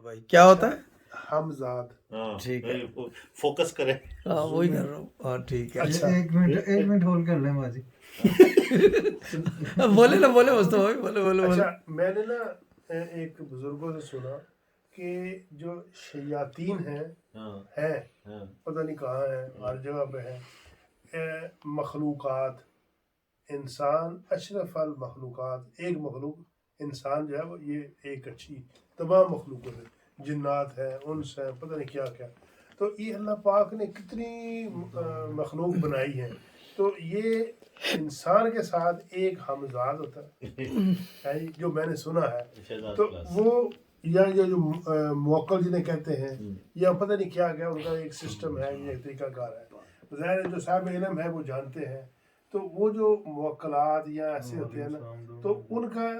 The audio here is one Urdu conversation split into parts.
بھائی کیا ہوتا ہے؟ حمزاد. ٹھیک ہے، فوکس کریں. ہاں وہی کر رہا ہوں. ہاں ٹھیک ہے. اچھا ایک منٹ ہولڈ کر لیں باجی. بولے نا، بولے مصطفیٰ بھائی، بولے بولے بولے. اچھا میں نے نا ایک بزرگوں سے سنا کہ جو شیاطین ہیں پتہ نہیں کہاں ہیں، ہر جگہ پہ ہیں. مخلوقات، انسان اشرف المخلوقات، ایک مخلوق انسان جو ہے وہ یہ ایک اچھی تمام مخلوقوں سے، جنات ہیں، انس ہیں، پتہ نہیں کیا کیا. تو یہ اللہ پاک نے کتنی مخلوق بنائی ہیں. تو یہ انسان کے ساتھ ایک ہمزاد ہوتا ہے جو میں نے سنا ہے. تو وہ یا جو موکل جنہیں کہتے ہیں یا پتہ نہیں کیا کیا ان کا ایک سسٹم ہے، یہ ایک طریقہ کار ہے. ظاہر ہے جو صاحب علم ہے وہ جانتے ہیں. تو وہ جو موکلات یا ایسے ہوتے ہیں نا، تو ان کا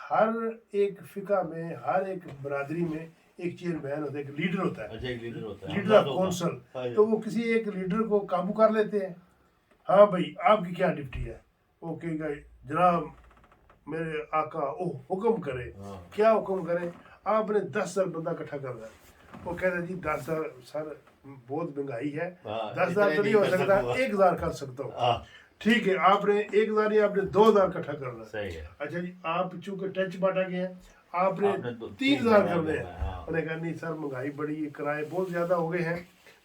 ہر ایک فقہ میں، ہر ایک برادری میں ایک چیئرمین ہوتا ہے، ایک لیڈر ہوتا ہے، لیڈر آف کونسل. تو وہ کسی ایک لیڈر کو قابو کر لیتے ہیں. ہاں بھائی آپ کی کیا ڈیوٹی ہے؟ وہ کہے گا جناب میرے آقا حکم کرے. کیا حکم کرے؟ آپ نے 10,000 بندہ اکٹھا کرنا ہے. وہ کہتے ہیں جی 10,000 سر بہت مہنگائی ہے، 10,000 تو نہیں ہو سکتا، 1,000 کر سکتا ہوں. ٹھیک ہے، آپ نے 1,000 نہیں، آپ نے 2,000 اکٹھا کرنا ہے. اچھا جی آپ چونکہ ٹچ باٹا کے ہیں، آپ نے 3,000 کرنے ہیں. انہوں نے کہا نہیں سر مہنگائی بڑی، کرائے بہت زیادہ ہو گئے ہیں،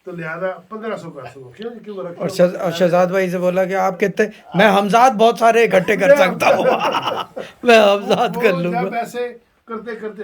تو لہذا 1,500 کر سکو. اور شہزاد بھائی سے بولا کہ آپ کتنے، میں حمزاد بہت سارے اکٹھے کر سکتا ہوں. میں حمزاد کر لوں گا. جب ایسے کرتے کرتے